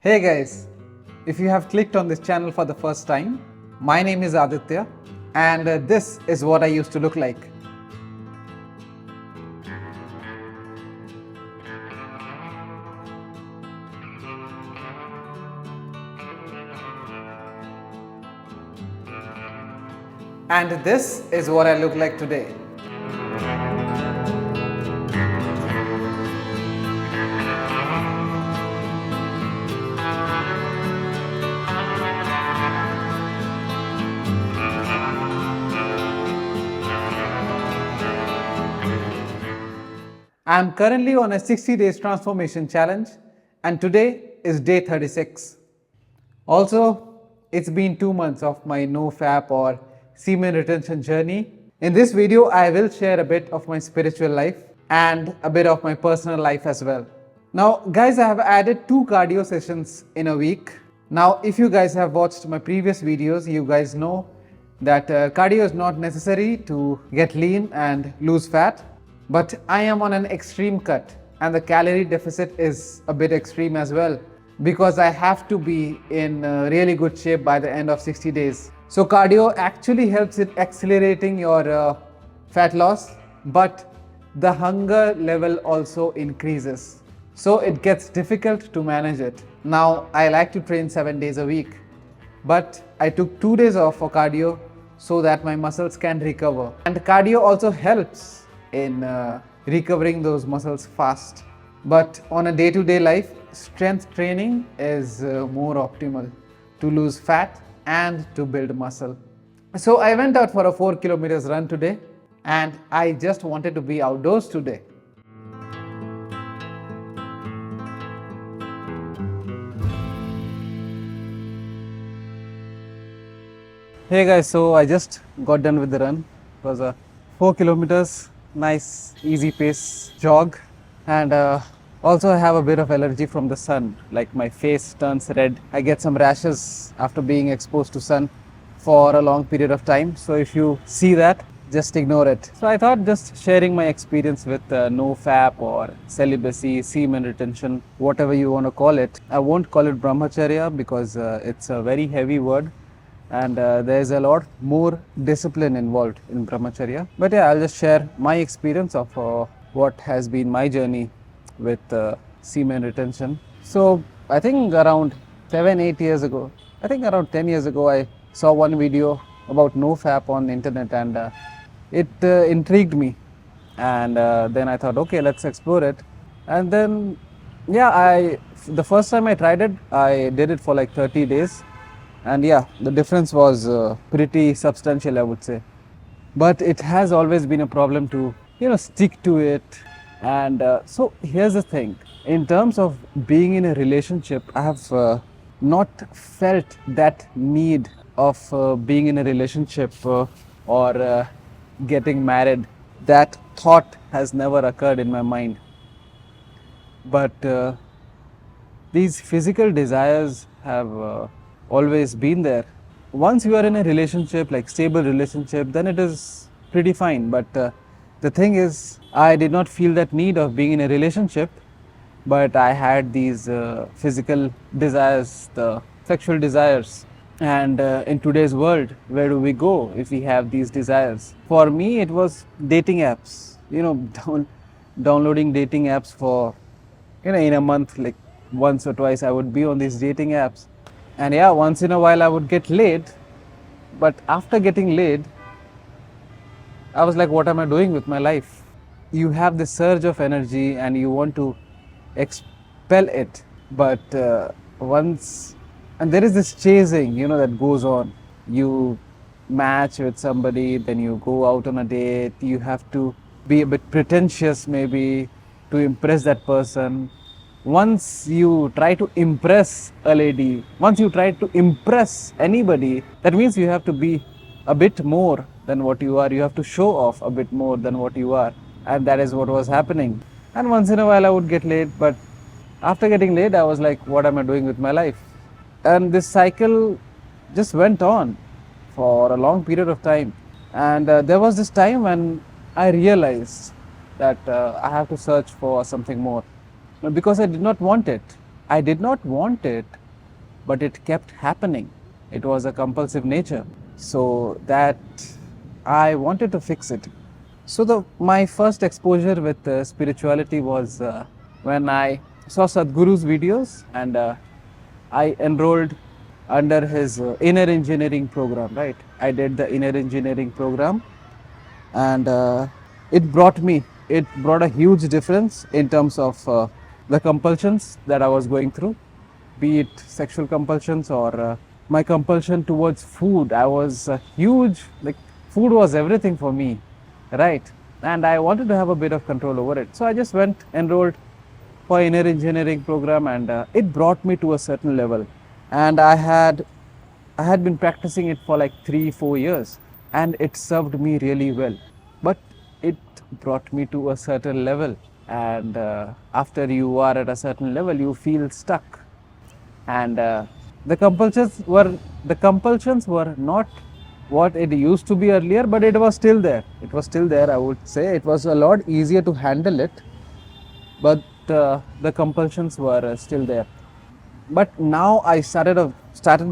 Hey guys, if you have clicked on this channel for the first time, my name is Aditya and this is what I used to look like. And this is what I look like today. I am currently on a 60 days transformation challenge and today is day 36. Also, it's been 2 months of my nofap or semen retention journey. In this video, I will share a bit of my spiritual life and a bit of my personal life as well. Now guys, I have added 2 cardio sessions in a week. Now if you guys have watched my previous videos, you guys know that cardio is not necessary to get lean and lose fat. But I am on an extreme cut and the calorie deficit is a bit extreme as well because I have to be in really good shape by the end of 60 days. So cardio actually helps in accelerating your fat loss, but the hunger level also increases. So it gets difficult to manage it. Now I like to train 7 days a week, but I took 2 days off for cardio so that my muscles can recover. And cardio also helps in recovering those muscles fast. But on a day-to-day life, strength training is more optimal to lose fat and to build muscle. So I went out for a 4 kilometers run today and I just wanted to be outdoors today. Hey guys, so I just got done with the run. It was a 4 kilometers, nice easy pace jog, and also I have a bit of allergy from the sun, like my face turns red. I get some rashes after being exposed to sun for a long period of time. So if you see that, just ignore it. So I thought just sharing my experience with nofap or celibacy, semen retention, whatever you want to call it. I won't call it brahmacharya because it's a very heavy word. And there's a lot more discipline involved in brahmacharya. But yeah, I'll just share my experience of what has been my journey with semen retention. So I think around 7-8 years ago, I think around 10 years ago, I saw one video about nofap on the internet and it intrigued me. And then I thought, okay, let's explore it. And then, yeah, the first time I tried it, I did it for like 30 days. And yeah, the difference was pretty substantial, I would say. But it has always been a problem to, stick to it. And so here's the thing. In terms of being in a relationship, I have not felt that need of being in a relationship or getting married. That thought has never occurred in my mind. But these physical desires have always been there. Once you are in a relationship, like stable relationship, then it is pretty fine. But the thing is, I did not feel that need of being in a relationship, but I had these physical desires, the sexual desires. And in today's world, where do we go if we have these desires? For me, it was dating apps. Downloading dating apps for, in a month, like once or twice, I would be on these dating apps. And yeah, once in a while I would get laid, but after getting laid, I was like, what am I doing with my life? You have this surge of energy and you want to expel it, but and there is this chasing, that goes on. You match with somebody, then you go out on a date, you have to be a bit pretentious maybe to impress that person. Once you try to impress a lady, once you try to impress anybody, that means you have to be a bit more than what you are. You have to show off a bit more than what you are. And that is what was happening. And once in a while I would get laid, but after getting laid, I was like, what am I doing with my life? And this cycle just went on for a long period of time. And there was this time when I realized that I have to search for something more. Because I did not want it. I did not want it, but it kept happening. It was a compulsive nature. So that I wanted to fix it. So my first exposure with spirituality was when I saw Sadhguru's videos, and I enrolled under his inner engineering program, right? I did the inner engineering program, and it brought a huge difference in terms of the compulsions that I was going through, be it sexual compulsions or my compulsion towards food. I was huge, like food was everything for me, right? And I wanted to have a bit of control over it. So I just went, enrolled for inner engineering program, and it brought me to a certain level. And I had been practicing it for like 3 4 years, and it served me really well. But it brought me to a certain level, and after you are at a certain level, you feel stuck. And the compulsions were not what it used to be earlier, but it was still there. It was still there. I would say it was a lot easier to handle it, but the compulsions were still there. But now I started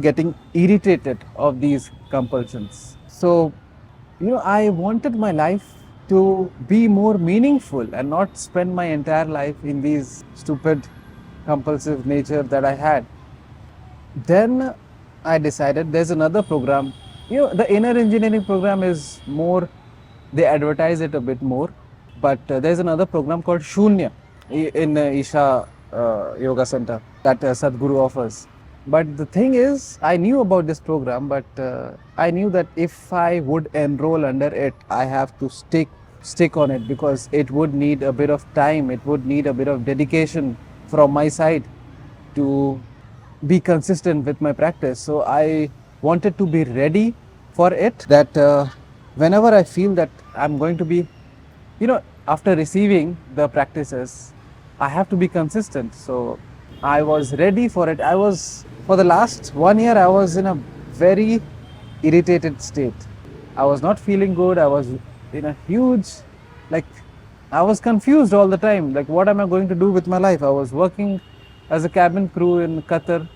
getting irritated of these compulsions. So I wanted my life to be more meaningful and not spend my entire life in these stupid compulsive nature that I had. Then I decided there's another program. The inner engineering program is more, they advertise it a bit more, but there's another program called Shunya in Isha Yoga Center that Sadhguru offers. But the thing is, I knew about this program, but I knew that if I would enroll under it, I have to stick on it, because it would need a bit of time, it would need a bit of dedication from my side to be consistent with my practice. So I wanted to be ready for it, that whenever I feel that I'm going to be, after receiving the practices, I have to be consistent. So I was ready for it. For the last 1 year, I was in a very irritated state. I was not feeling good. I was in a huge, like, I was confused all the time. Like, what am I going to do with my life? I was working as a cabin crew in Qatar.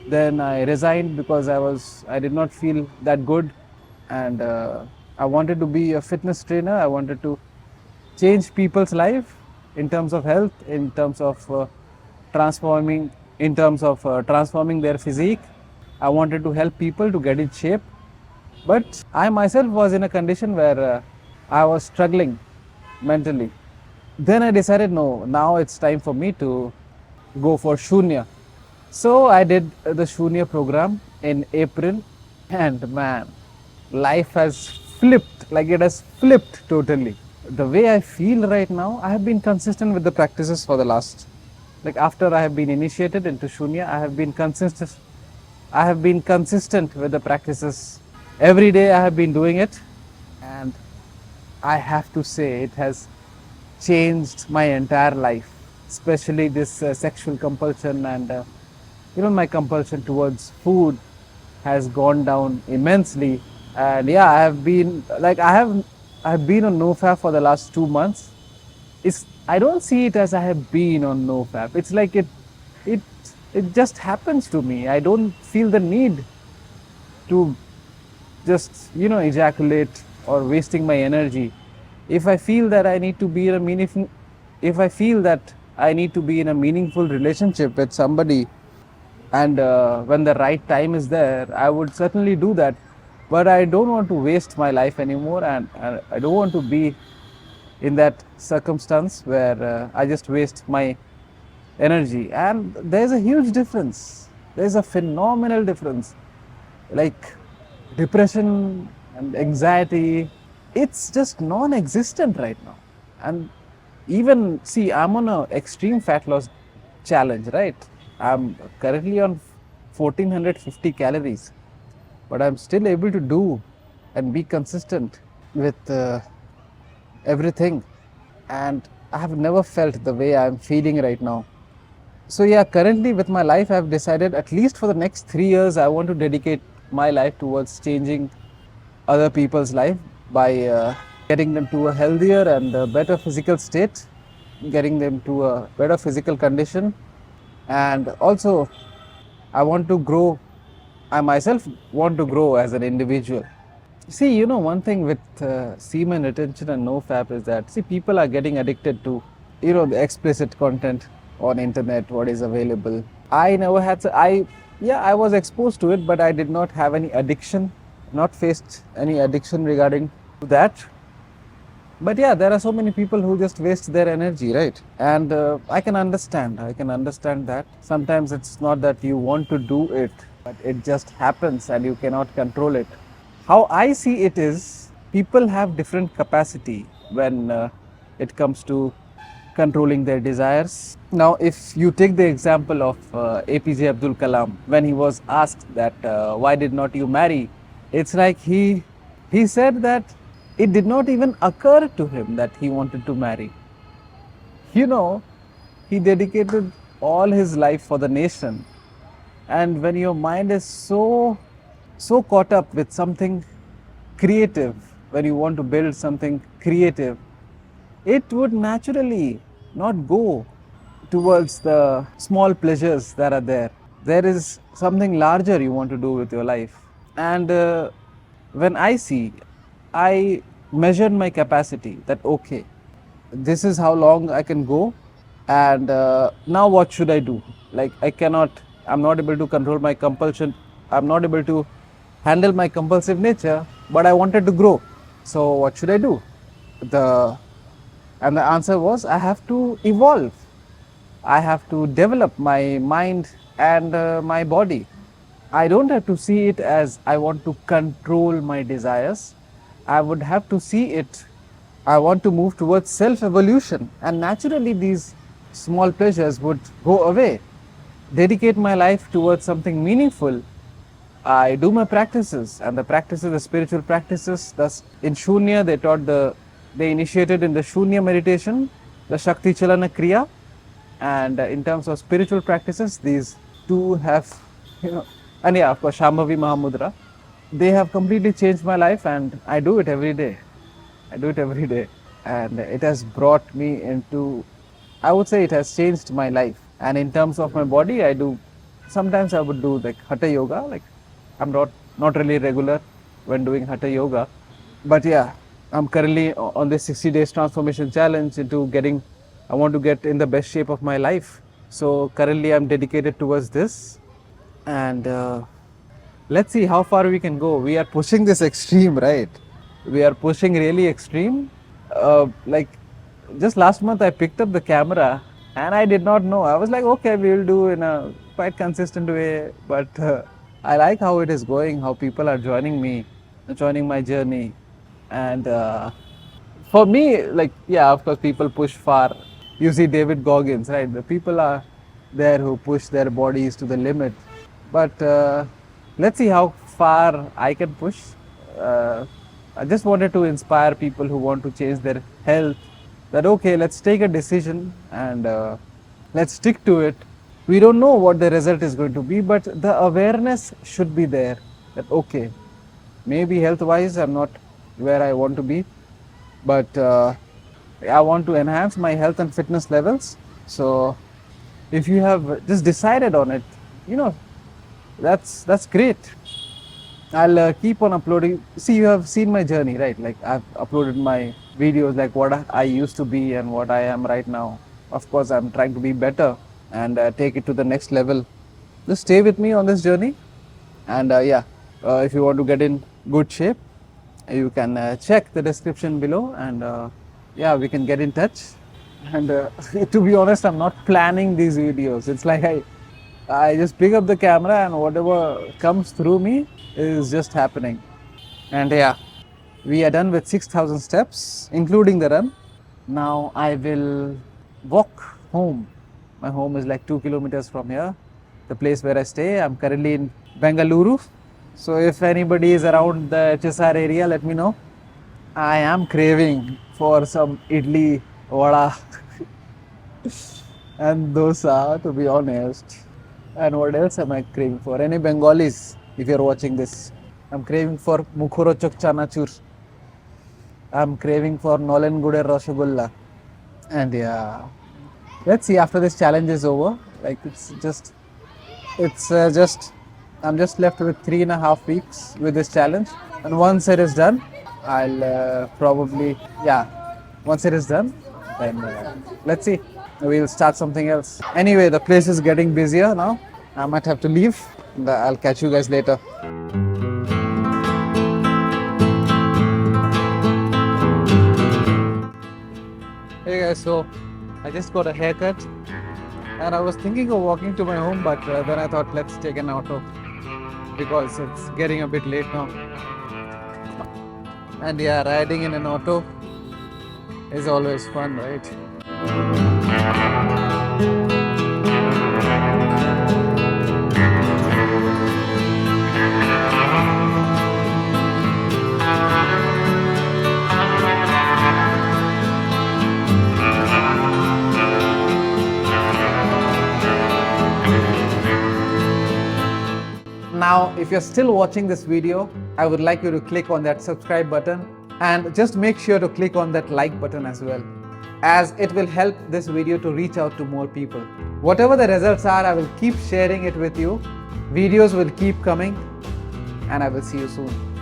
Then I resigned because I did not feel that good, and I wanted to be a fitness trainer. I wanted to change people's life in terms of health, in terms of transforming transforming their physique. I wanted to help people to get in shape, but I myself was in a condition where I was struggling mentally. Then I decided, no, now it's time for me to go for Shunya. So I did the Shunya program in April, and man, life has flipped, like it has flipped totally. The way I feel right now, I have been consistent with the practices for the last, like after I have been initiated into Shunya, I have been consistent. I have been consistent with the practices. Every day I have been doing it, and I have to say it has changed my entire life, especially this sexual compulsion, and my compulsion towards food has gone down immensely. And yeah, I have been on nofap for the last 2 months. I don't see it as I have been on nofap. It's like it it just happens to me. I don't feel the need to just ejaculate or wasting my energy. If I feel that I need to be in a meaningful if I feel that I need to be in a meaningful relationship with somebody, and when the right time is there, I would certainly do that. But I don't want to waste my life anymore, and I don't want to be in that circumstance where I just waste my energy. And there's a huge difference. There's a phenomenal difference. Like depression and anxiety, it's just non-existent right now. And even, see, I'm on a extreme fat loss challenge, right? I'm currently on 1450 calories, but I'm still able to do and be consistent with everything. And I have never felt the way I'm feeling right now. So yeah, currently with my life, I've decided at least for the next 3 years, I want to dedicate my life towards changing other people's life by getting them to a healthier and a better physical state, getting them to a better physical condition, And also, I want to grow, I myself want to grow as an individual. See, one thing with semen retention and nofap is that, see, people are getting addicted to, the explicit content on internet, what is available. I never had, yeah, I was exposed to it, but I did not have any addiction, not faced any addiction regarding to that. But yeah, there are so many people who just waste their energy, right? And I can understand that. Sometimes it's not that you want to do it, but it just happens and you cannot control it. How I see it is, people have different capacity when it comes to controlling their desires. Now, if you take the example of APJ Abdul Kalam, when he was asked that why did not you marry, it's like he said that it did not even occur to him that he wanted to marry. You know, he dedicated all his life for the nation. And when your mind is so caught up with something creative, when you want to build something creative, it would naturally not go towards the small pleasures that are there. There is something larger you want to do with your life. And when I measured my capacity that, okay, this is how long I can go, and now what should I do? Like, I'm not able to control my compulsion, I'm not able to handle my compulsive nature, but I wanted to grow. So what should I do? The and the answer was, I have to evolve. I have to develop my mind and my body. I don't have to see it as I want to control my desires. I would have to see it, I want to move towards self evolution, and naturally these small pleasures would go away. Dedicate my life towards something meaningful. I do my practices, and the spiritual practices. Thus, in Shunya, they initiated in the Shunya meditation, the Shakti Chalana Kriya, and in terms of spiritual practices, these two have, and yeah, of course, Shambhavi Mahamudra. They have completely changed my life, and I do it every day. I do it every day, and it has brought me into, I would say, it has changed my life. And in terms of my body, sometimes I would do like hatha yoga. Like, I'm not really regular when doing hatha yoga, but yeah, I'm currently on this 60 days transformation challenge into getting, I want to get in the best shape of my life. So currently I'm dedicated towards this, and let's see how far we can go. We are pushing this extreme, right? We are pushing really extreme. Like, just last month I picked up the camera and I did not know. I was like, okay, we will do in a quite consistent way, but I like how it is going, how people are joining me, joining my journey. And for me, like, yeah, of course, people push far. You see David Goggins, right? The people are there who push their bodies to the limit. But let's see how far I can push. Uh, I just wanted to inspire people who want to change their health, that, okay, let's take a decision and let's stick to it. We don't know what the result is going to be, but the awareness should be there that, okay, maybe health wise I'm not where I want to be, but I want to enhance my health and fitness levels. So if you have just decided on it, that's great. I'll keep on uploading. See, you have seen my journey, right? Like, I've uploaded my videos, like what I used to be and what I am right now. Of course, I'm trying to be better and take it to the next level. Just stay with me on this journey. And yeah, if you want to get in good shape, you can check the description below, and yeah, we can get in touch. And to be honest, I'm not planning these videos. It's like I just pick up the camera and whatever comes through me is just happening. And yeah, we are done with 6,000 steps, including the run. Now I will walk home. My home is like 2 kilometers from here, the place where I stay. I'm currently in Bengaluru. So if anybody is around the HSR area, let me know. I am craving for some idli, vada and dosa, to be honest. And what else am I craving for? Any Bengalis, if you're watching this? I'm craving for Mukhorochok Chanachur. I'm craving for Nolan Gude Rasgulla. And yeah, let's see after this challenge is over Like it's just I'm just left with 3.5 weeks with this challenge, and once it is done, I'll probably, yeah, once it is done, then let's see, we'll start something else. Anyway, the place is getting busier now. I might have to leave. I'll catch you guys later. Hey guys, so I just got a haircut and I was thinking of walking to my home, but then I thought let's take an auto because it's getting a bit late now. And yeah, riding in an auto is always fun, right? Now, if you're still watching this video, I would like you to click on that subscribe button and just make sure to click on that like button as well, as it will help this video to reach out to more people. Whatever the results are, I will keep sharing it with you. Videos will keep coming, and I will see you soon.